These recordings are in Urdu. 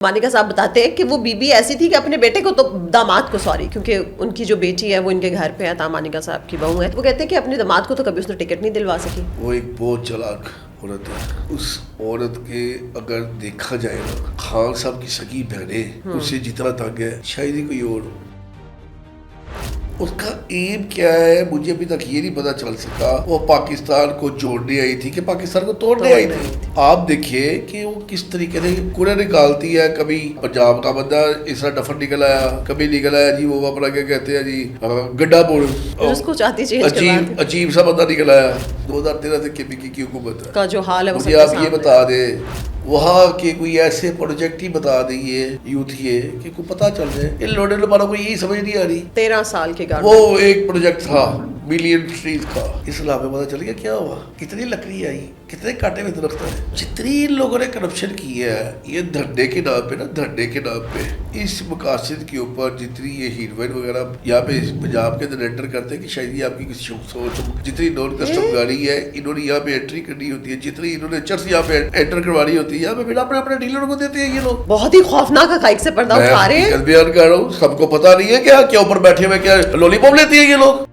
مانیکا صاحب بتاتے ہیں کہ وہ بیوی ایسی تھی کہ اپنے بیٹے کو تو داماد کو کیونکہ ان کی جو بیٹی ہے وہ ان کے گھر پہ ہے، مانیکا صاحب کی بہو ہے، وہ کہتے ہیں کہ اپنے داماد کو تو کبھی اس نے ٹکٹ نہیں دلوا سکی. وہ ایک بہت چلاک عورت ہے. اس عورت کے اگر دیکھا جائے نا، خان صاحب کی سگی بہنیں اس سے جتنا تنگ ہے شاید ہی کوئی اور. اس کا ایم کیا ہے مجھے ابھی تک یہ نہیں پتا چل سکا. وہ پاکستان کو جوڑنے آئی تھی کہ پاکستان کو توڑنے آئی تھی. آپ دیکھیے کہ وہ کس طریقے سے کوڑے نکالتی ہے. کبھی پنجاب کا بندہ اس طرح ڈفر نکل آیا، کبھی نکل آیا جی وہ اپنا کیا کہتے ہیں جی گڈھا پور، عجیب سا بندہ نکل آیا. 2013 سے کے پی کی حکومت کا جو حال ہے مجھے آپ یہ بتا دیں وہاں کے کوئی ایسے پروجیکٹ ہی بتا دیں یوتھ یہ کہ کوئی پتہ چل جائے. ان لوڈے لوگوں کو یہی سمجھ نہیں آ رہی. 13 سال کے وہ ایک پروجیکٹ تھا ملین ٹریز کا، اس علاقے میں پتہ چل گیا کیا ہوا، کتنی لکڑی آئی، کتنے کاٹے میں درخت ہیں. جتنی لوگوں نے کرپشن کی ہے یہ دھرنے کے نام پہ نا، دھرنے کے نام پہ اس مقاصد کے اوپر جتنی یہ ہیروئن وغیرہ یہاں پہ پنجاب کے اندر انٹر کرتے ہیں کہ شاید یہ آپ کی کسی سوچ، جتنی نان کسٹم گاڑی ہے انہوں نے یہاں پہ انٹری کرنی ہوتی ہے، جتنی انہوں نے چرس یہاں پہ انٹر کروانی ہوتی ہے، یہاں پہ پھر اپنے اپنے ڈیلر کو دیتے ہیں. یہ لوگ بہت ہی خوفناک حقائق سے پردہ اٹھا رہے ہیں. میں بیان کر رہا ہوں، سب کو پتہ نہیں ہے کیا اوپر بیٹھے ہوئے کیا لولی پاپ لیتی ہے یہ لوگ.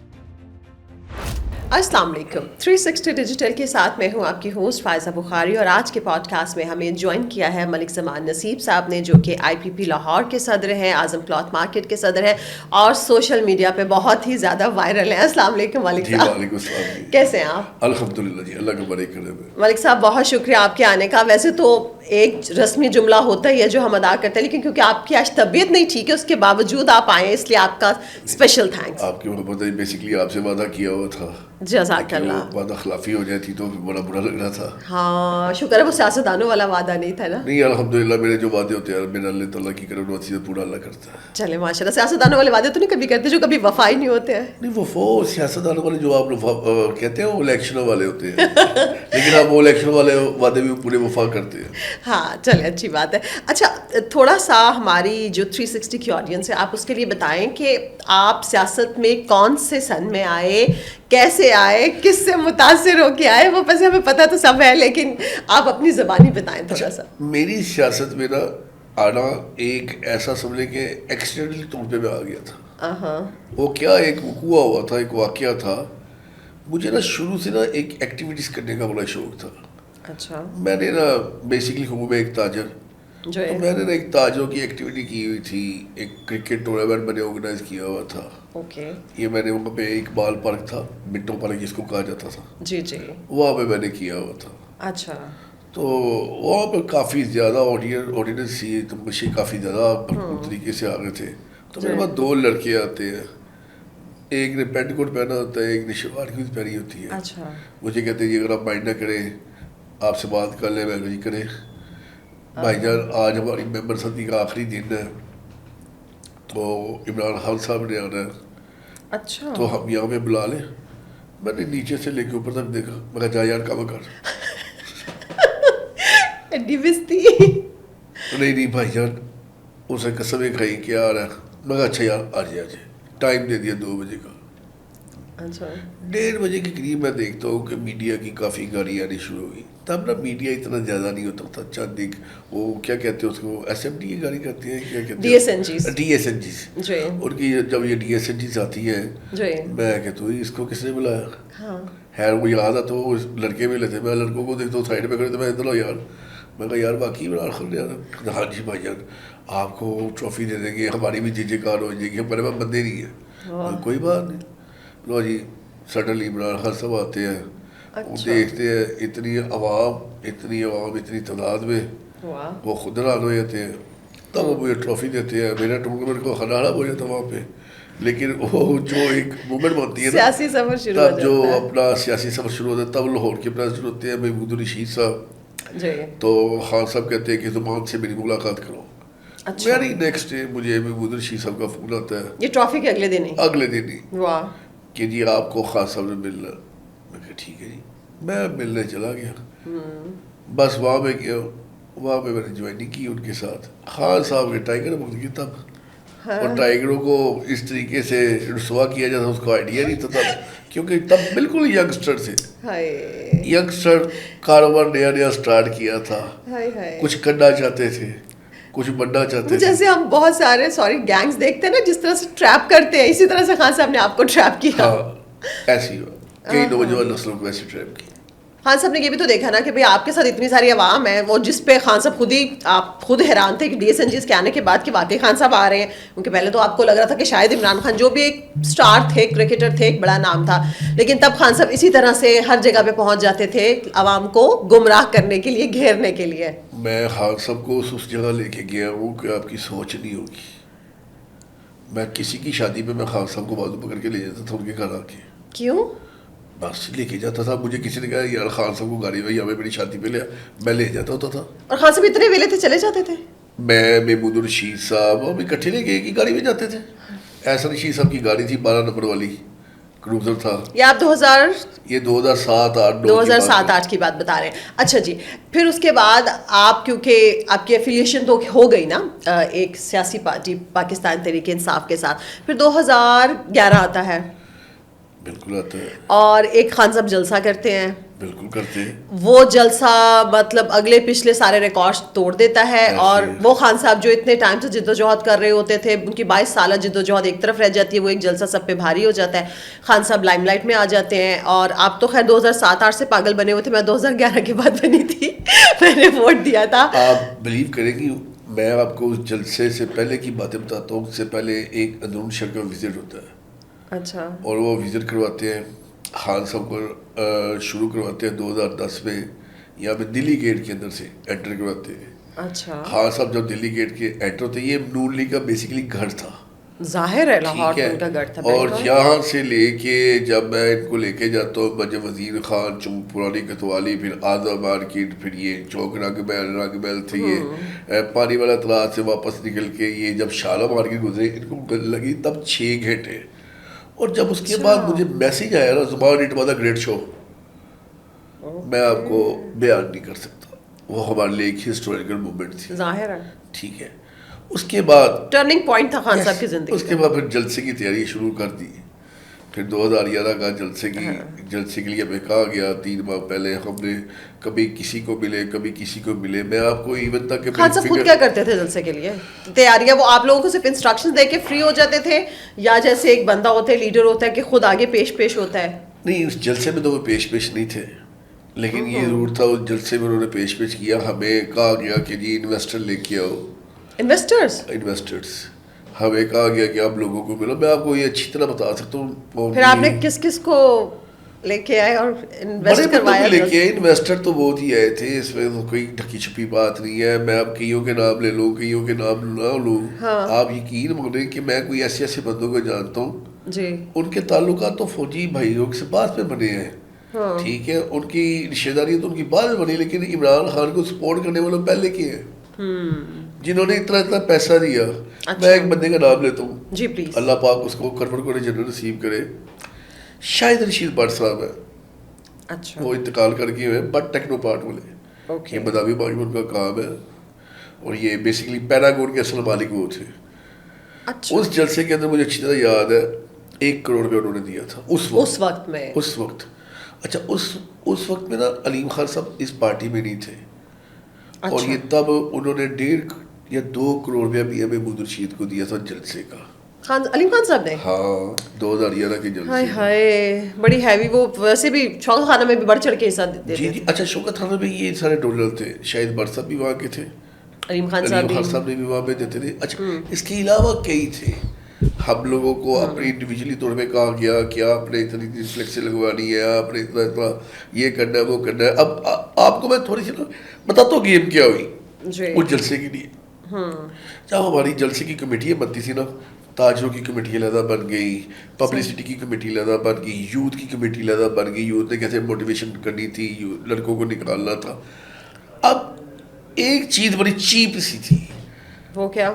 السلام علیکم. 360 ڈیجیٹل کے ساتھ میں ہوں آپ کی ہوسٹ فائزہ بخاری، اور آج کے پوڈ کاسٹ میں ہمیں جوائن کیا ہے ملک زمان نصیب صاحب نے، جو کہ IPP لاہور کے صدر ہیں، اعظم کلاتھ مارکیٹ کے صدر ہیں، اور سوشل میڈیا پہ بہت ہی زیادہ وائرل ہیں. السلام علیکم ملک صاحب. وعلیکم السلام. کیسے ہیں آپ؟ الحمدللہ جی، اللہ کا بڑے کرم ہے. ملک صاحب بہت شکریہ آپ کے آنے کا. ویسے تو ایک رسمی جملہ ہوتا ہی ہے جو ہم ادا کرتے ہیں، لیکن کیونکہ آپ کی آج طبیعت نہیں ٹھیک ہے اس کے باوجود آپ آئے، اس لیے آپ کا اسپیشل تھینکس. آپ کی محبت ہے، بیسیکلی آپ سے وعدہ کیا ہوا تھا، جزاک اللہ. وعدہ خلافی ہو جاتی تو بڑا برا لگ رہا تھا. ہاں شکر ہے وہ سیاستدانوں والا وعدہ نہیں تھا نا. نہیں الحمدللہ میرے جو وعدے ہوتے ہیں میرا اللہ تعالیٰ کی کرم نوازی سے پورا اللہ کرتا ہے. چلے ماشاء اللہ. سیاستدانوں والے وعدے تو نہیں کبھی کرتے جو کبھی وفا ہی نہیں ہوتے ہیں. نہیں وہ سیاستدانوں والے جو آپ لوگ کہتے ہیں وہ الیکشنوں والے ہوتے ہیں لیکن آپ وہ الیکشن والے وعدے بھی پورے وفا کرتے ہیں. ہاں چلے اچھی بات ہے. اچھا تھوڑا سا ہماری جو 360 کی آڈینس ہے آپ اس کے لیے بتائیں کہ آپ سیاست میں کون سے سن میں آئے، کیسے آئے، کس سے متاثر ہو کے آئے؟ وہ ویسے ہمیں پتہ تو سب ہے لیکن آپ اپنی زبانی بتائیں تھوڑا سا. میری سیاست میں نا آنا ایک ایسا سمجھے کہ ایکسیڈنٹل طور پہ میں آ گیا تھا. وہ کیا ایک وقوع ہوا تھا، ایک واقعہ تھا. مجھے نا شروع سے نا ایک ایکٹیویٹیز کرنے کا بڑا شوق تھا. اچھا میں نے نا بیسکلی ہوں میں ایک تاجر، تو میں نے نا ایک تاجروں کی ایکٹیویٹی کی ہوئی تھی. ایک کرکٹ ٹورنامنٹ میں نے آرگنائز کیا ہوا تھا. یہ میں نے وہاں پہ ایک بال پارک تھا، منٹو پارک جس کو کہا جاتا تھا، جی جی وہاں پہ میں نے کیا ہوا تھا. اچھا تو وہاں پہ کافی زیادہ آڈینس تھی، تو مجھے کافی زیادہ بھرپور طریقے سے آ گئے تھے. تو میرے پاس 2 لڑکے آتے ہیں، ایک نے پینٹ کوٹ پہنا ہوتا ہے، ایک نے شلوار قمیض پہنی ہوتی ہے. مجھے کہتے ہیں جی اگر آپ مائنڈ نہ کریں آپ سے بات کر لیں. میں جی کریں بھائی جان، آج ہماری ممبر صدی کا آخری دن ہے تو عمران خان صاحب نے آنا ہے. اچھا تو ہم یہاں پہ بلا لیں. میں نے نیچے سے لے کے اوپر تک دیکھا، میں کہا جا یار کام کر. نہیں بھائی جان، اسے قسمیں کھائی کہ آ رہا ہے. میں کہا اچھا یار آ جائے. ٹائم دے دیا 2 بجے کا. اچھا 1:30 بجے کے قریب میں دیکھتا ہوں کہ میڈیا کی کافی گاڑیاں آنی شروع ہو گئی. تب نا میڈیا اتنا زیادہ نہیں ہوتا تھا. چند ایک وہ کیا کہتے ہیں اس کو، SMD کی گاڑی کرتی ہیں، کیا کہتے ہیں DSNGs. ان کی جب یہ DSNGs آتی ہے میں کہتا ہوں اس کو کس نے بلایا. خیر وہ یاد آتا وہ لڑکے میں لیتے. میں لڑکوں کو دیکھتا ہوں سائڈ پہ کھڑے تو میں ادھر یار. میں کہا یار باقی عمران خان نے آنا. ہاں جی بھائی جان آپ کو ٹرافی دے دیں گے، ہماری بھی جی کار ہو جائے گی، ہمارے پاس بندے نہیں ہیں. کوئی بات نہیں. لو جی سڈنلی عمران خان صاحب آتے ہیں. وہ دیکھتے ہیں اتنی عوام اتنی تعداد میں وہ خود حیران ہو جاتے ہیں. تب وہ مجھے ٹرافی دیتے ہیں. میرا ٹورنامنٹ کو خراب ہو جاتا وہاں پہ. لیکن وہ جو ایک مومنٹ بنتی ہے نا، تب جو اپنا سیاسی سفر شروع ہوتا ہے، تب لاہور کے پریزیڈنٹ ہوتے ہیں محمود الرشید صاحب. تو خان صاحب کہتے ہیں کہ زمان سے میری ملاقات کرو. ویری نیکسٹ ڈے مجھے محمود الرشید صاحب کا فون آتا ہے، یہ ٹرافی کے اگلے دن ہی کہ جی آپ کو خان صاحب نے ملنا. میں کہا ٹھیک ہے جی. میں ملنے چلا گیا. بس وہاں پہ گیا، وہاں پہ میں نے جوائننگ کی ان کے ساتھ. خان صاحب کے ٹائیگر بن گئی تب، اور ٹائیگروں کو اس طریقے سے رسوا کیا جاتا اس کو آئیڈیا نہیں تھا تب، کیونکہ تب بالکل ینگسٹر تھے. ینگسٹر کاروبار نیا سٹارٹ کیا تھا، کچھ کرنا چاہتے تھے. کچھ بننا چاہتے تھے. جیسے ہم بہت سارے گینگز دیکھتے ہیں نا جس طرح سے ٹریپ کرتے ہیں, اسی طرح سے خان صاحب نے آپ کو ٹریپ کیا. ہاں ایسی کئی نوجوان نسلوں کو ایسی ٹریپ کی. خان صاحب نے یہ بھی تو دیکھا نا کہ بھئی آپ کے ساتھ اتنی ساری عوام ہے, وہ جس پہ خان صاحب آپ خود حیران تھے کہ ڈی ایس این جیز کے آنے کے بعد کہ واقعی خان صاحب آ رہے ہیں. کیونکہ پہلے تو آپ کو لگ رہا تھا کہ شاید عمران خان جو بھی ایک سٹار تھے, کرکٹر تھے, ایک بڑا نام تھا, لیکن تب خان صاحب اسی طرح سے ہر جگہ پہ پہنچ جاتے تھے عوام کو گمراہ کرنے کے لیے, گھیرنے کے لیے. میں خان صاحب کو اس جگہ لے کے گیا ہوں کہ آپ کی سوچ نہیں ہوگی. میں کسی کی شادی پہ میں خان صاحب کو بازو پکڑ کے لے جاتا تھا ان کے گھر آ کے. کیوں؟ بس لے کے جاتا تھا. مجھے کسی نے کہا یار خان صاحب کو گاڑی میں ہمیں میری شادی پہ لیا, میں لے جاتا ہوتا تھا. اور خان صاحب اتنے ویلے تھے چلے جاتے تھے؟ میں محمود الرشید صاحب ہم اکٹھے لے کے ایک ہی گاڑی میں جاتے تھے. احسن رشید صاحب کی گاڑی تھی 12 نمبر والی, کروزر تھا. یہ آپ 2007-8 کی بات بتا رہے ہیں. اچھا جی, پھر اس کے بعد آپ, کیونکہ آپ کی ایفیلیشن تو ہو گئی نا ایک سیاسی پارٹی پاکستان تحریک انصاف کے ساتھ, پھر 2011 آتا ہے. بالکل آتا ہے. اور ایک خان صاحب جلسہ کرتے ہیں. بالکل کرتے ہیں. وہ جلسہ مطلب اگلے پچھلے سارے ریکارڈ توڑ دیتا ہے. اور وہ خان صاحب جو اتنے ٹائم سے جد و جہد کر رہے ہوتے تھے, ان کی 22 سالہ جد و جہد ایک طرف رہ جاتی ہے, وہ ایک جلسہ سب پہ بھاری ہو جاتا ہے. خان صاحب لائم لائٹ میں آ جاتے ہیں. اور آپ تو خیر 2007-8 سے پاگل بنے ہوئے تھے, میں 2011 کے بعد بنی تھی, میں نے ووٹ دیا تھا. آپ بلیو کریں گی, میں آپ کو اس جلسے سے پہلے کی باتیں بتاتا ہوں. اس سے پہلے ایک اندرون شہر کا وزٹ ہوتا ہے. اچھا. اور وہ وزٹ کرواتے ہیں خان صاحب کو, شروع کرواتے ہیں 2010 میں یہاں پہ دلی گیٹ کے اندر سے انٹر کرواتے ہیں. اچھا. خان صاحب جب دلی گیٹ کے انٹر ہوتے ہیں, یہ نون لیگ کا بیسیکلی گھر تھا. ظاہر ہے لاہور ان کا گھر تھا. اور یہاں سے لے کے جب میں ان کو لے کے جاتا ہوں مجھے وزیر خان, پرانی کتوالی, پھر آزاد مارکیٹ, پھر یہ چوک رنگ محل تھے, یہ پانی والا تالاب سے واپس نکل کے یہ جب شالہ مارکیٹ گزرے, ان کو لگی تب 6 گھنٹے. اور جب اس کے بعد مجھے میسیج آیا نا, زبان اٹ واز اے گریٹ شو, میں آپ کو بیان نہیں کر سکتا. وہ ہمارے لیے ایک ہسٹوریکل مومنٹ تھی. ظاہر ہے. ٹھیک ہے. اس کے بعد ٹرننگ پوائنٹ تھا خان صاحب کی زندگی. اس کے بعد پھر جلسے کی تیاری شروع کر دی. پھر 2011 کا جلسے کے لیے ہمیں کہا گیا 3 ماہ پہلے. ہم نے کبھی کسی کو ملے, کبھی کسی کو ملے. میں آپ کو ایون تک کہ خان صاحب خود کیا کرتے تھے جلسے کے لیے تیاریاں؟ وہ آپ لوگوں کو صرف انسٹرکشن دے کے فری ہو جاتے تھے, یا جیسے ایک بندہ ہوتا ہے, لیڈر ہوتا ہے, کہ خود آگے پیش ہوتا ہے؟ نہیں, اس جلسے میں تو وہ پیش نہیں تھے, لیکن یہ ضرور تھا اس جلسے میں انہوں نے پیش کیا. ہمیں کہا گیا کہ جی انویسٹر لے کے آؤ. انویسٹرز ہمیں کہا گیا کہ آپ لوگوں کو ملو. میں آپ کو یہ اچھی طرح بتا سکتا ہوں. پھر آپ نے کس کو لے کے آئے اور انویسٹ کروایا؟ لے کے آئے انویسٹر تو بہت ہی آئے تھے, اس میں کوئی ڈھکی چھپی بات نہیں ہے. میں اب کئیوں کے نام لے لوں, کئیوں کے نام نہ لوں. آپ یقین مانیں کہ میں کوئی ایسے بندوں کو جانتا ہوں جی, ان کے تعلقات تو فوجی بھائیوں سے بعد میں بنے ہیں. ٹھیک ہے, ان کی رشتے داری تو ان کی بعد میں بنی, لیکن عمران خان کو سپورٹ کرنے والوں پہلے کے ہیں جنہوں نے اتنا پیسہ دیا. میں ایک بندے کا نام لیتا ہوں جی پلیز, اللہ پاک اس کو کروڑ کوڑے جنت نصیب کرے. شاہد رشید بٹ صاحب ہے. اچھا, وہ انتقال کر کے ہوئے, بٹ ٹیکنو پارٹ والے. یہ مداوی معجمن کا کام ہے, اور یہ بیسیکلی پیراگون کے اصل مالک وہ تھے. اس جلسے کے اندر مجھے اچھی طرح یاد ہے 1 کروڑ روپے انہوں نے دیا تھا اس وقت. اچھا, اس وقت میں نا علیم خان صاحب اس پارٹی میں نہیں تھے. اور یہ تب انہوں نے 1.5 یا 2 کروڑ روپیہ بھی ہمیں محمود الرشید کو دیا تھا جلسے کا. علیم خان صاحب نے؟ ہاں, 2011 کے جلسے. ہائے بڑی ہیوی. وہ ویسے بھی شوکت خانہ میں بھی بڑھ چڑھ کے حصہ دیتے تھے. جی. اچھا, شوکت خانہ میں یہ سارے ڈونر تھے. شاہد بٹ صاحب بھی وہاں کے تھے, علیم خان صاحب نے بھی وہاں پہ دیتے تھے. اچھا, اس کے علاوہ کئی تھے. ہم لوگوں کو اپنی انڈیویجولی طور پہ کہا گیا کہ آپ نے اتنی فلیکس لگوانی ہے, آپ نے اتنا یہ کرنا ہے, وہ کرنا ہے. اب آپ کو میں تھوڑی سی بتاتا ہوں گیم کیا ہوئی اس جلسے کے لیے. جب ہماری جلسے کی کمیٹیاں بنتی تھی نا, تاجروں کی کمیٹی علیحدہ بن گئی, پبلسٹی کی کمیٹی علیحدہ بن گئی, یوتھ کی کمیٹی علیحدہ بن گئی. یوتھ نے کیسے موٹیویشن کرنی تھی, لڑکوں کو نکالنا تھا. اب ایک چیز بڑی چیپ سی تھی. وہ کیا؟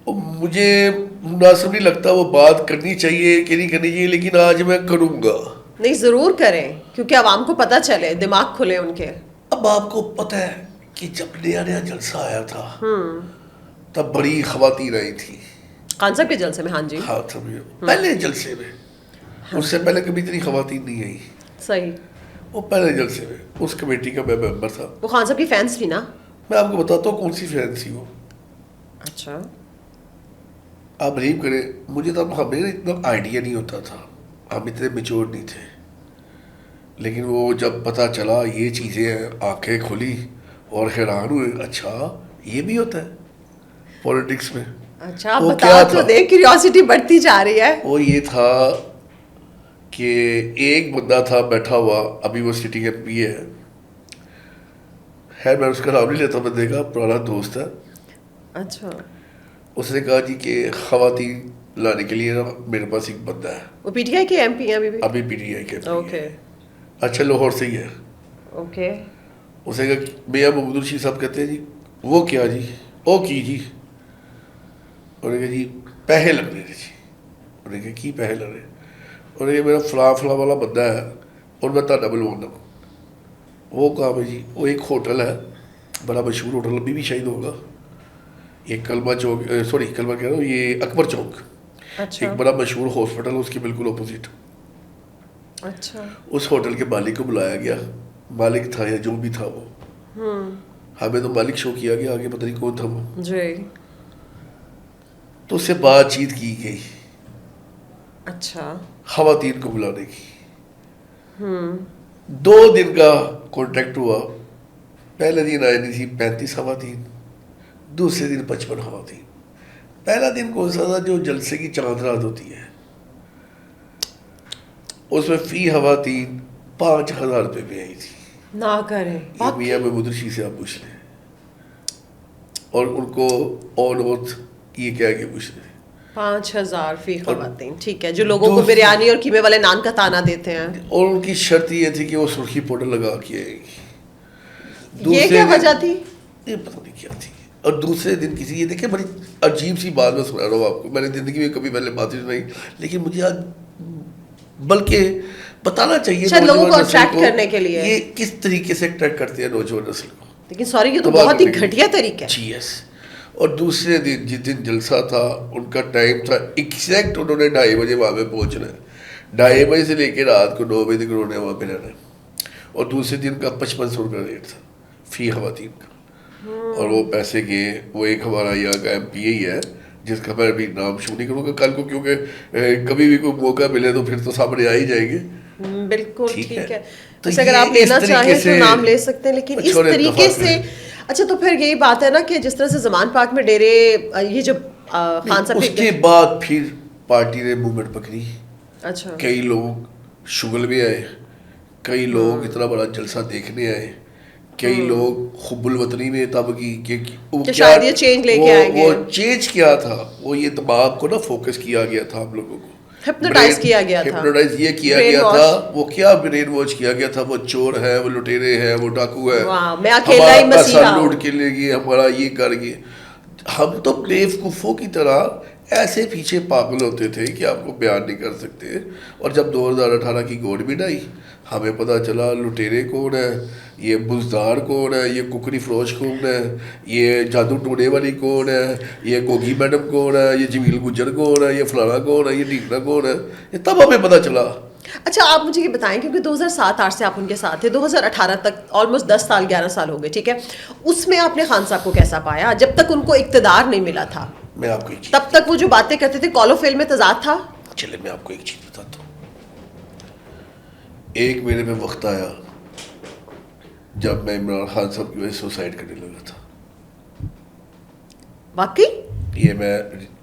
مجھے مناسب نہیں لگتا وہ بات کرنی چاہیے کہ نہیں کرنی چاہیے, لیکن آج میں کروں گا. نہیں, ضرور کریں, کیونکہ عوام کو پتہ چلے, دماغ کھلے ان کے. اب آپ کو پتہ ہے کہ جب نیا جلسہ آیا تھا تب بڑی خواتین آئی تھی خان صاحب کے جلسے میں. ہاں جی, ہاں پہلے جلسے میں. اس سے پہلے کبھی اتنی خواتین نہیں آئی. صحیح. وہ پہلے جلسے میں اس کمیٹی کا میں ممبر تھا. وہ خان صاحب کی فینس تھی نا؟ میں آپ کو بتاتا ہوں کون سی فین تھی. وہ اچھا. آپ بلیو کریں مجھے تو ہمیں اتنا آئیڈیا نہیں ہوتا تھا, ہم اتنے میچور نہیں تھے, لیکن وہ جب پتہ چلا یہ چیزیں ہیں آنکھیں کھلی اور حیران ہوئے, اچھا یہ بھی ہوتا ہے پولیٹکس میں. اچھا آپ بتا تو دیں, کیوریوسٹی بڑھتی جا رہی ہے. وہ یہ تھا کہ ایک بندہ تھا بیٹھا ہوا, ابھی وہ سٹنگ ایم پی ہے, خیر میں اس کا نام نہیں لیتا, بندے کا پرانا دوست ہے. اچھا. اس نے کہا جی کہ خواتین لانے کے لیے نا میرے پاس ایک بندہ ہے. وہ پی ٹی آئی کے ایم پی ہیں ابھی پی ٹی آئی کے اوکے. اچھا لاہور سے ہی ہے. اوکے. اس نے کہا میاں محمود الرشید صاحب کہتے ہیں جی وہ کیا جی او کی جی, انہوں نے کہا جی پیسے لگ رہے تھے جی. انہوں نے کہا کی پیسے لگ رہے, انہوں نے کہا میرا فلاں فلاں والا بندہ ہے اور میں تہاڈا بلوانا ہوں. وہ کہا میں جی وہ ایک ہوٹل ہے بڑا مشہور ہوٹل, ابھی بھی شاید ہوگا, یہ کلمہ چوک, سوری کلمہ کہہ رہا ہوں, یہ اکبر چوک, ایک بڑا مشہور ہاسپٹل اس کے بالکل اپوزٹ. اچھا. اس ہوٹل کے مالک کو بلایا گیا, مالک تھا یا جو بھی تھا وہ, ہمیں تو مالک شو کیا گیا, آگے پتہ نہیں کون تھا وہ جی. تو اس سے بات چیت کی گئی. اچھا. خواتین کو بلانے کی 2 دن کا کانٹیکٹ ہوا. پہلے دن آئی نہیں تھی 35 خواتین, دوسرے دن 55 خواتین. پہلا دن کون سا تھا جو جلسے کی چاند رات ہوتی ہے, اس میں فی خواتین 5,000 روپے میں آئی تھی. نہ کریں, یہ میاں محمود الرشید سے آپ پوچھ لیں, اور ان کو آن اوتھ یہ کہہ کے پوچھ لیں 5,000 فی خواتین. ٹھیک ہے, جو لوگوں کو بریانی اور قیمے والے نان کا تانا دیتے ہیں. اور ان کی شرط یہ تھی کہ وہ سرخی پاؤڈر لگا کے آئے گی. یہ کیا وجہ تھی؟ یہ پتہ نہیں کیا تھی. اور دوسرے دن کسی, یہ دیکھیں بڑی عجیب سی بات میں سنا رہا ہوں آپ کو, میں نے زندگی میں کبھی پہلے بات نہیں سنائی, لیکن مجھے آج بلکہ بتانا چاہیے لوگوں کو اٹریکٹ کرنے کے لیے یہ کس طریقے سے اٹریکٹ کرتے ہیں نوجوان نسل کو. لیکن سوری یہ تو بہت ہی گھٹیا طریقہ ہے. جی یس. اور دوسرے دن جس دن جلسہ تھا ان کا ٹائم تھا ایگزیکٹ, انہوں نے 2:30 بجے وہاں پہ پہنچنا ہے, 2:30 بجے سے لے کے رات کو 9 بجے تک انہوں نے وہاں پہ رہنا ہے. اور دوسرے دن کا 5500 روپے ریٹ تھا فی خواتین کا. اور وہ پیسے کے وہ ایک ہمارا یہاں کا ایم پی ہی ہے جس کا میں ابھی نام شو نہیں کروں گا کل کو, کیونکہ کبھی بھی کوئی موقع ملے تو پھر تو سامنے آ ہی جائیں گے. بالکل ٹھیک ہے. تو اگر آپ لینا چاہیں تو نام لے سکتے ہیں, لیکن اس طریقے سے. اچھا تو پھر یہی بات ہے نا کہ جس طرح سے زمان پاک میں ڈیرے یہ جو خان صاحب اس کے بعد پھر پارٹی نے موومنٹ پکڑی. اچھا. کئی لوگ شغل میں آئے, کئی لوگ اتنا بڑا جلسہ دیکھنے آئے, کئی لوگ حب الوطنی میں تب کی کہ شاید یہ چینج لے کے آئیں گے. وہ چینج کیا تھا, وہ یہ دماغ کو نا فوکس کیا گیا تھا ہم لوگوں کو, ہپنوٹائز کیا گیا تھا. ہپنوٹائز یہ کیا گیا تھا, وہ کیا برین واش کیا گیا تھا, وہ چور ہے, وہ لٹیرے ہیں, وہ ڈاکو ہے, میں اکیلا ہی مسیحا ہوں, لوٹ کے لے گئے, ہمارا یہ کر گئے. ہم تو بیوقوفوں کی طرح ایسے پیچھے پاگل ہوتے تھے کہ آپ کو بیان نہیں کر سکتے. اور جب 2018 کی گورنمنٹ آئی ہمیں پتہ چلا لٹیرے کون ہے, یہ بزدار کون ہے, یہ ککری فروش کون ہے, یہ جادو ٹونے والی کون ہے, یہ گوگی میڈم کون ہے, یہ جمیل گجر کون ہے, یہ فلانا کون ہے, یہ ڈھیکنا کون ہے, یہ تب ہمیں پتہ چلا. اچھا آپ مجھے یہ بتائیں کیونکہ 2007-8 سے آپ ان کے ساتھ تھے, 2018 تک آلموسٹ 10 سال 11 سال ہو گئے, ٹھیک ہے, اس میں آپ نے خان صاحب کو کیسا پایا جب تک ان کو اقتدار نہیں ملا تھا؟ میں آپ کو تب تک وہ جو باتیں کرتے تھے کال و فعل میں تضاد تھا. چلے میں آپ کو ایک چیز بتاتا ہوں. ایک میرے میں وقت آیا جب میں عمران خان صاحب کی وجہ سے سوسائڈ کرنے لگا تھا. واقعی یہ میں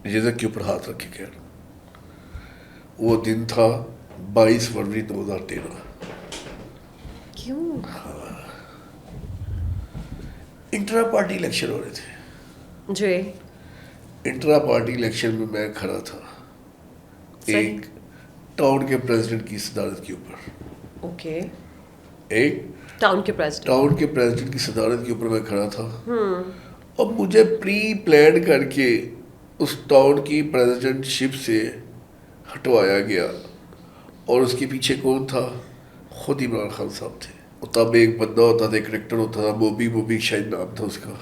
رزق کے اوپر ہاتھ رکھ کے کہہ رہا ہوں. وہ دن تھا 22 فروری 2013. کیوں؟ انٹرا پارٹی الیکشن ہو رہے تھے جی. انٹرا پارٹی الیکشن میں میں کھڑا تھا ایک ٹاؤن کے پریزیڈنٹ کی صدارت کے اوپر. اوکے. ایک ٹاؤن کے پریزیڈنٹ کی صدارت کے اوپر میں کھڑا تھا, اور مجھے پری پلان کر کے اس ٹاؤن کی پریزیڈنٹ شپ سے ہٹوایا گیا. اور اس کے پیچھے کون تھا؟ خود عمران خان صاحب تھے. تب ایک بندہ ہوتا تھا, ایک کریکٹر ہوتا تھا, موبی شاید نام تھا اس کا,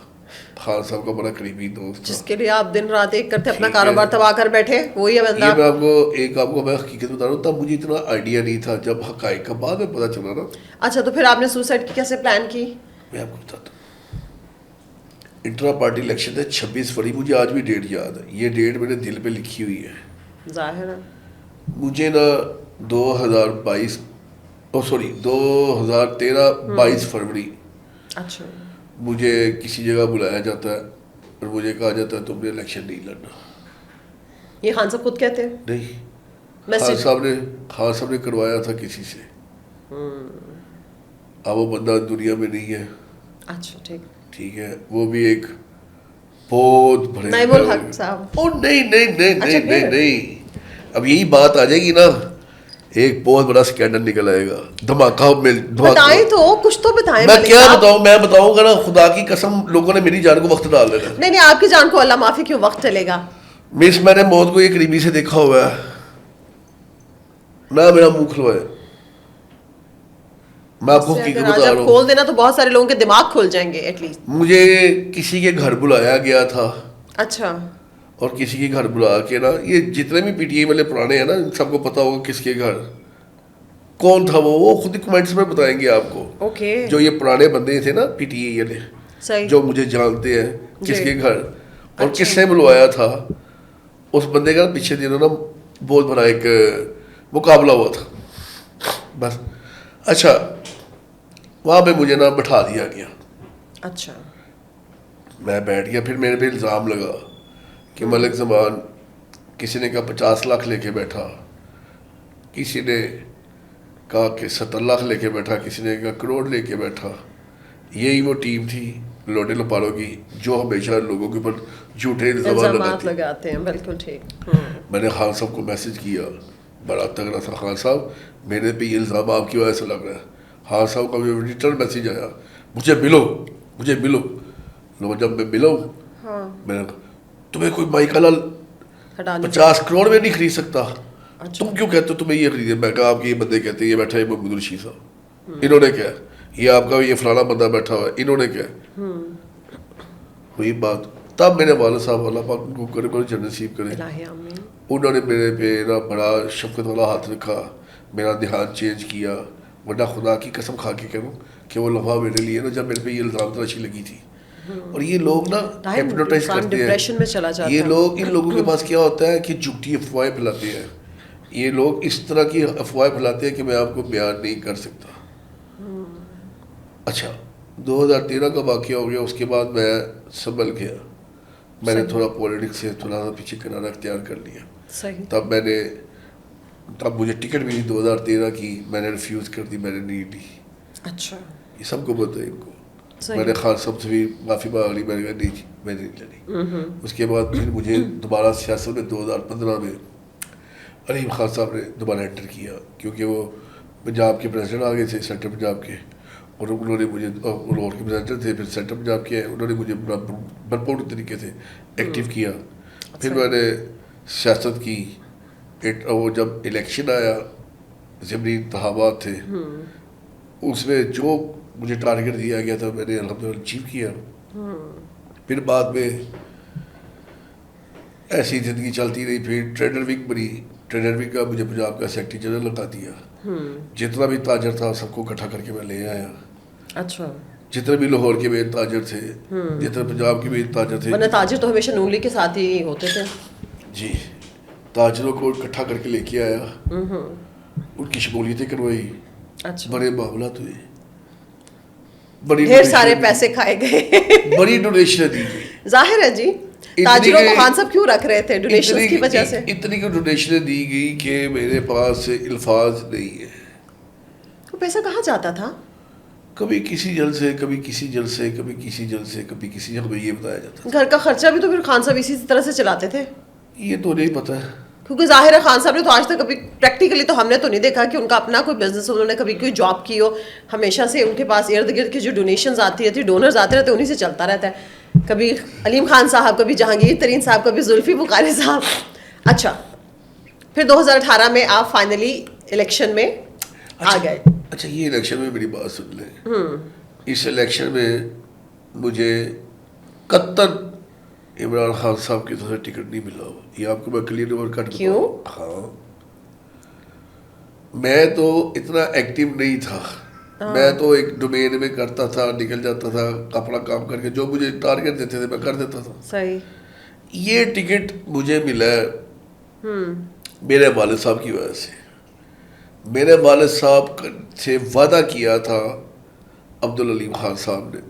خان صاحب کا بڑا قریبی دوست تھا, جس کے لیے آپ دن رات ایک کرتے اپنا کاروبار تباہ کر بیٹھے. وہی ہے بندہ. یہ میں آپ کو میں حقیقت بتا رہا ہوں, تب مجھے اتنا آئیڈیا نہیں تھا, جب حقائق کا بعد میں پتہ چلا نا. اچھا تو پھر آپ نے سوسائڈ کی کیسے پلان کی؟ میں آپ کو بتاتا ہوں. انٹرا پارٹی الیکشن تھے 26 فروری، مجھے آج بھی ڈیٹ یاد ہے، یہ ڈیٹ میرے دل پہ لکھی ہوئی ہے. ظاہر ہے مجھے نا 2022 22 فروری اچھا مجھے کسی جگہ بلایا جاتا ہے اور مجھے کہا جاتا ہے تم نے الیکشن نہیں لڑنا. یہ خان صاحب خود کہتے ہیں؟ نہیں، خان صاحب نے کروایا تھا کسی سے. اب وہ بندہ دنیا میں نہیں ہے. اچھا ٹھیک ہے، وہ بھی ایک بہت بڑے نائب الحق صاحب. نہیں، اب یہی بات آ جائے گی نا، ایک بہت بڑا سکینڈل نکل آئے گا، دھماکہ. بتائیں تو کچھ تو بتائیں. میں کیا بتاؤں، میں بتاؤں گا نا، خدا کی قسم لوگوں نے میری جان کو وقت ڈال دینا. نہیں آپ کی جان کو اللہ معافی کیوں وقت چلے گا. مس میں نے موت کو یہ قریبی سے دیکھا ہوا ہے، نہ میرا منہ کھلوائے. میں آپ کو حقیقت بتا رہا ہوں، کھول دینا تو بہت سارے لوگوں کے دماغ کھل جائیں گے. ایٹ لیسٹ مجھے کسی کے گھر بلایا گیا تھا. اچھا. اور کسی کے گھر بلا کے نا، یہ جتنے بھی پی ٹی آئی والے پرانے ہیں نا، سب کو پتا ہوگا کس کے گھر کون تھا. وہ خود ہی کمنٹس میں بتائیں گے آپ کو. جو یہ پرانے بندے تھے نا پی ٹی آئی والے، جو مجھے جانتے ہیں، کس کے گھر اور کس سے بلوایا تھا. اس بندے کا پیچھے دنوں نا بہت بڑا ایک مقابلہ ہوا تھا بس. اچھا، وہاں پہ مجھے نا بٹھا دیا گیا. اچھا. میں بیٹھ گیا. پھر میرے پہ الزام لگا کہ ملک زمان، کسی نے کہا 50 لاکھ لے کے بیٹھا، کسی نے کہا کہ 70 لاکھ لے کے بیٹھا، کسی نے کہا کروڑ لے کے بیٹھا. یہی وہ ٹیم تھی لوٹے لپاروں کی جو ہمیشہ لوگوں کے اوپر جھوٹے الزامات لگاتے ہیں. بالکل ٹھیک. میں نے خان صاحب کو میسج کیا، بڑا تگڑا تھا، خان صاحب میرے پہ یہ الزام آپ کی وجہ سے لگ رہا ہے. خان صاحب کا ریٹرن میسج آیا، مجھے ملو. جب میں ملا میں نے کہا تمہیں کوئی مائی لال 50 کروڑ میں نہیں خرید سکتا، تم کیوں کہتے ہو تمہیں یہ خریدے. میں کہا آپ کے یہ بندے کہتے ہیں، یہ بیٹھا ہے محمد الرشید صاحب، انہوں نے کیا، یہ آپ کا یہ فلانا بندہ بیٹھا ہوا ہے، انہوں نے کیا. وہی بات. تب میرے والد صاحب اللہ پاک ان کو کرے بڑے جنت نصیب کرے، انہوں نے میرے پہ نا بڑا شفقت والا ہاتھ رکھا، میرا دھیان چینج کیا. ورنہ خدا کی قسم کھا کے کہوں کہ وہ لمحہ میرے لیے نا جب میرے پہ یہ الزام تراشی لگی تھی. اور یہ لوگ نا ہپنوٹائز کرتے ہیں. یہ لوگ، ان لوگوں کے پاس کیا ہوتا ہے کہ جھوٹی افواہیں پھیلاتے ہیں. یہ لوگ اس طرح کی افواہیں پھیلاتے ہیں کہ میں آپ کو بیان نہیں کر سکتا. اچھا، 2013 کا واقعہ ہو گیا. اس کے بعد میں سنبھل گیا. میں نے تھوڑا پولیٹکس سے تھوڑا سا پیچھے کنارہ اختیار کر لیا. تب مجھے ٹکٹ ملی 2013 کی، میں نے ریفیوز کر دی، میں نے نہیں لی. اچھا. یہ سب کو پتہ ہے ان کو. میں نے خان صاحب سے بھی معافی مانگ لی، میں نے کہا نہیں، میں نہیں لڑی. اس کے بعد پھر مجھے دوبارہ سیاست میں 2015 میں علیم خان صاحب نے دوبارہ انٹر کیا، کیونکہ وہ پنجاب کے پریزیڈنٹ آ گئے تھے، سینٹرل پنجاب کے، اور انہوں نے مجھے، لاہور کے پریزیڈنٹ تھے، پھر سینٹرل پنجاب کے، انہوں نے مجھے بھرپور طریقے سے ایکٹیو کیا. پھر میں نے سیاست کی. وہ جب الیکشن آیا، ضمنی انتخابات تھے، اس میں جو مجھے ٹارگٹ دیا گیا تھا میں نے الحمدللہ اچیو کیا. پھر بعد میں ایسی زندگی چلتی رہی. پھر ٹریڈر ونگ بنی، ٹریڈر ونگ کا مجھے پنجاب کا سیکٹری جنرل لگا دیا. جتنا بھی تاجر تھا سب کو اکٹھا کر کے میں لے آیا. اچھا. جتنے بھی لاہور کے مین تاجر تھے، جتنے پنجاب کے مین تاجر تھے، ورنہ تاجر تو ہمیشہ نون لیگ کے ساتھ ہی ہوتے تھے. جی، تاجروں کو اکٹھا کر کے لے کے آیا، ان کی شمولیتیں کروائی. بڑے معاملات ہوئے، ڈھیر سارے پیسے کھائے گئے، بڑی ڈونیشن دی گئی. ظاہر ہے جی، تاجروں کو خان صاحب کیوں رکھ رہے تھے؟ ڈونیشن کی وجہ سے. اتنی کو ڈونیشن دی گئی کہ میرے پاس الفاظ نہیں ہے. وہ پیسہ کہاں جاتا تھا؟ کبھی کسی جل سے، کبھی کسی جل سے، کبھی کسی جل سے، کبھی کسی جل میں. یہ بتایا جاتا گھر کا خرچہ بھی تو پھر خان صاحب اسی طرح سے چلاتے تھے. یہ تو نہیں پتا ہے، کیونکہ ظاہر ہے خان صاحب نے تو آج تک کبھی پریکٹیکلی تو ہم نے تو نہیں دیکھا کہ ان کا اپنا کوئی بزنس، انہوں نے کبھی کوئی جاب کی ہو. ہمیشہ سے ان کے پاس ارد گرد کی جو ڈونیشنز آتی رہتی، ڈونرز آتے رہتے، انہیں سے چلتا رہتا ہے. کبھی علیم خان صاحب، کبھی جہانگیر ترین صاحب، کبھی زلفی بخاری صاحب. اچھا، پھر 2018 میں آپ فائنلی الیکشن میں آ گئے. اچھا، یہ الیکشن میں میری بات سن لیں. اس الیکشن میں مجھے قطعاً عمران خان صاحب کی طرف سے ٹکٹ نہیں ملا. یہ آپ کو میں کلیئر اور کٹ بتاؤں. کیوں؟ ہاں، میں تو اتنا ایکٹیو نہیں تھا میں تو ایک ڈومین میں کرتا تھا, نکل جاتا تھا اپنا کام کر کے, جو مجھے ٹارگیٹ دیتے تھے میں کر دیتا تھا. صحیح. یہ ٹکٹ مجھے ملا ہے میرے والد صاحب کی وجہ سے. میرے والد صاحب سے وعدہ کیا تھا عبدالعلیم خان صاحب نے,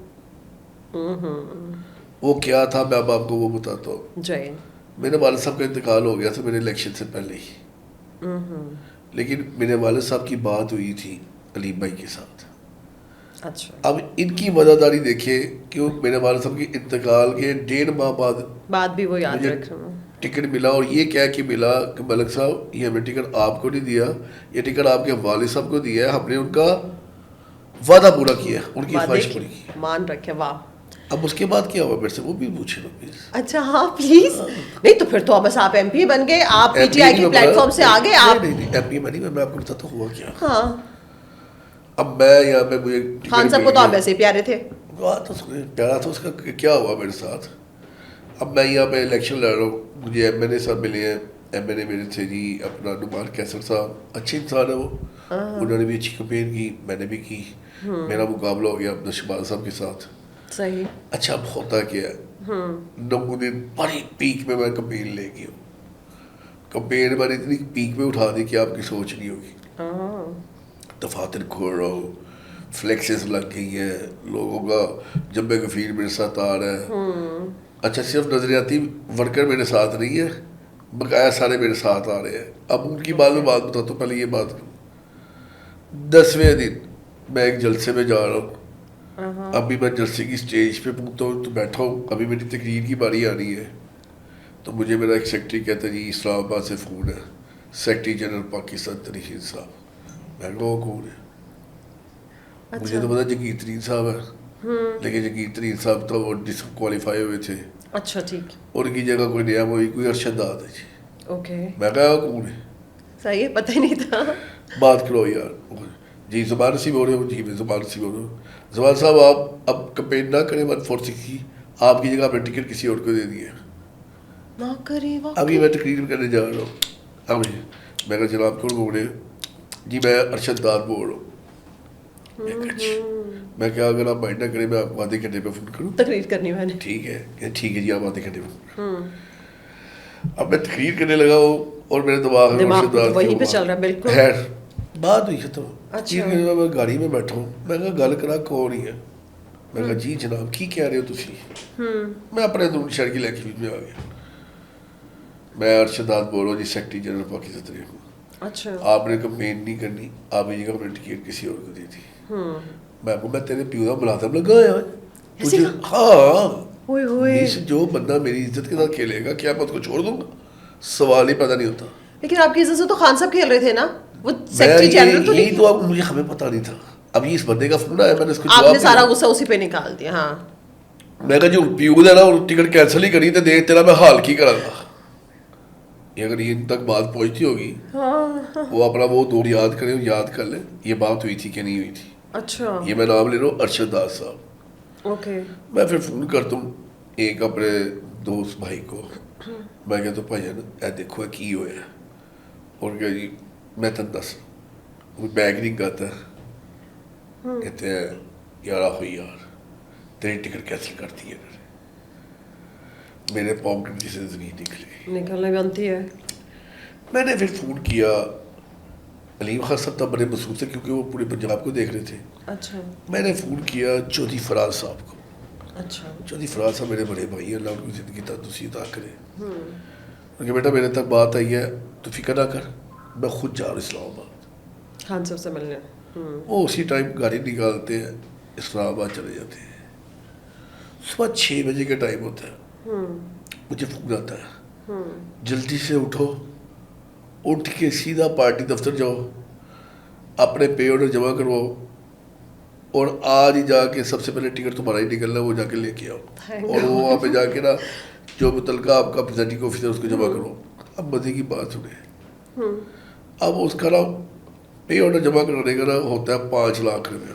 وہ کیا تھا میں اب آپ کو وہ بتاتا ہوں. میرے والد صاحب کا انتقال ہو گیا تھا میرے الیکشن سے پہلے ہی, لیکن میرے والد صاحب کی بات ہوئی تھی علیم بھائی کے ساتھ. اچھا. اب ان کی وفاداری دیکھے کہ میرے والد صاحب کے انتقال کے 1.5 ماہ بعد بھی وہ یاد رکھ رہا ہوں ٹکٹ ملا, اور یہ کہہ کے ملا کہ ملک صاحب یہ ہمیں ٹکٹ آپ کو نہیں دیا, یہ ٹکٹ آپ کے والد صاحب کو دیا ہے, ہم نے ان کا وعدہ پورا کیا, ان کی خواہش پوری کی, مان رکھے. واہ. اب اس کے بعد کیا ہوا میرے سے وہ بھی پوچھے نا پلیز. اچھا ہاں پلیز. نہیں تو پھر تو بس آپ ایم پی بن گئے, آپ پی ٹی آئی کے پلیٹ فارم سے آگے. آپ نہیں ایم پی بنی, میں آپ کو بتاتا ہوا کیا. ہاں اب میں یہاں پہ مجھے خان صاحب کو تو آپ ویسے پیارے تھے. بات تو پیارا تھا, اس کا کیا ہوا میرے ساتھ. اب میں یہاں پہ الیکشن لڑ رہا ہوں, مجھے ایم این اے صاحب ملے ہیں. ایم این اے میرے تھے جی اپنا نعمان کیسر صاحب, اچھے انسان ہے وہ, انہوں نے بھی اچھی کمپین کی, میں نے بھی کی. میرا مقابلہ ہو گیا اپنا شمال صاحب کے ساتھ. صحیح. اچھا اب ہوتا کیا ہے, 9 دن بڑی پیک میں کمپین لے گئی ہوں. کمپین میں نے اتنی پیک میں اٹھا دی کہ آپ کی سوچ نہیں ہوگی. دفاتر کھول رہا ہوں, فلیکسز لگ گئی ہیں, لوگوں کا جنب کفیل میرے ساتھ آ رہا ہے. اچھا صرف نظریاتی ورکر میرے ساتھ نہیں ہے, بقایا سارے میرے ساتھ آ رہے ہیں. اب ان کی بات میں بات بتاتا ہوں, پہلے یہ بات کروں. 10ویں دن میں ایک جلسے میں جا رہا ہوں, ابھی میں جلسے کی سٹیج پہ پہنچتا ہوں تو بیٹھا ہوں, ابھی میری تقریر کی باری آنی ہے. تو مجھے میرا ایک سیکرٹری کہتا ہے جی اسلام آباد سے فون ہے, سیکرٹری جنرل پاکستان تنیشین صاحب. میں کہا وہ کون ہے؟ مجھے تو پتا جگیر ترین صاحب ہے, لیکن جگیر ترین صاحب تو وہ ڈس کوالیفائی ہوئے تھے. اچھا ٹھیک. ان کی جگہ کوئی نیا وہی کوئی ارشد داد ہے جی. اوکے. میں کہا وہ کون ہے؟ صحیح ہے, پتہ ہی نہیں تھا. بات کرو یار. جی زبان نصیب ہو رہے ہو, جی میں زبان نصیب ہو رہا ہوں. زبان صاحب آپ اب کمپین نہ کریں 146 کی, آپ کی جگہ آپ نے ٹکٹ کسی اور کو دے دیا. نہ کریں. ابھی میں تقریر کرنے جا رہا ہوں. اب میں کہا جناب کون بول رہے ہیں؟ جی میں ارشد داد بول رہا ہوں. میں کیا اگر آپ مائنڈ نہ کریں میں آپ کو آدھے گھنٹے پہ فون کروں, تقریر کرنی میں نے. ٹھیک ہے ٹھیک ہے جی آپ آدھے گھنٹے پہ. اب میں تقریر کرنے لگا ہوں اور میرے دماغ وہیں پہ چل رہا ہے. بالکل خیر بات ہوئی ختم. اچھا. میں گاڑی میں بیٹھا ہوں, میں کہا گل کرا کون ہی ہے. میں کہا جی جناب کی کہہ رہے ہو تسی؟ میں اپنے دور شہر کی لینگویج میں آ گیا. میں ارشد داد بول رہا ہوں جی سیکرٹری جنرل پاکستان ہوں. اچھا. آپ نے کمپین نہیں کرنی, آپ نے جگہ ٹکٹ کسی اور کو دی تھی. میں تیرے پیو کا ملازم لگا ہوا. ہاں جو بندہ میری عزت کے ساتھ کھیلے گا کیا میں اس کو چھوڑ دوں گا؟ سوال ہی پیدا نہیں ہوتا. لیکن آپ کی عزت سے تو خان صاحب کھیل رہے تھے نا, وہ سیکرٹری جنرل تو نہیں. تو اب مجھے ہمیں پتہ نہیں تھا. اب اس بندے کا فون آیا, میں نے اس کو آپ نے سارا غصہ اسی پہ نکال دیا. ہاں میں کہا جو پیو دے نا ٹکٹ کینسل ہی کری تو دیکھ تیرا میں حال کی کرا گا. اگر یہ ان تک بات پہنچتی ہوگی وہ اپنا وہ دور یاد کریں, یاد کر لیں یہ بات ہوئی تھی کہ نہیں ہوئی تھی. اچھا. یہ میں نام لے رہا ہوں ارشد داد صاحب. اوکے. میں پھر فون کرتا ہوں ایک اپنے دوست بھائی کو, میں کہتا ہوں بھائی اے دیکھو کی ہوا ہے. اور کیا جی میں تن دس وہ بیگ نہیں گاتا, کہتے ہیں یار ہوئی یار تیری ٹکٹ کینسل کرتی ہے. میرے پاکٹ کی سے زمین نکلنے بنتی ہے. میں نے پھر فون کیا, علیم خان صاحب تب بڑے مصروف تھے کیونکہ وہ پورے پنجاب کو دیکھ رہے تھے. اچھا. میں نے فون کیا چودھری فراز صاحب کو. اچھا. چودھری فراز صاحب میرے بڑے بھائی ہیں, اللہ ان کی زندگی تندرستی عطا کرے. کیونکہ بیٹا میرے تک بات آئی ہے تو فکر نہ کر, میں خود جا رہا ہوں اسلام آباد خان صاحب سے ملنے. وہ اسی ٹائم گاڑی نکالتے ہیں اسلام آباد چلے جاتے ہیں. صبح 6 بجے کا ٹائم ہوتا ہے, مجھے فون آتا ہے جلدی سے اٹھو, اٹھ کے سیدھا پارٹی دفتر جاؤ, اپنے پے آرڈر جمع کرواؤ, اور آج ہی جا کے سب سے پہلے ٹکٹ تمہارا ہی نکلنا وہ جا کے لے کے آؤ, اور وہ وہاں پہ جا کے نا جو متعلقہ آپ کا پریزائڈنگ آفیسر اس کو جمع کرو. اب مزے کی بات سنیں, اب اس کا نا پے آرڈر جمع کرانے کا نا ہوتا ہے 5 لاکھ روپیہ.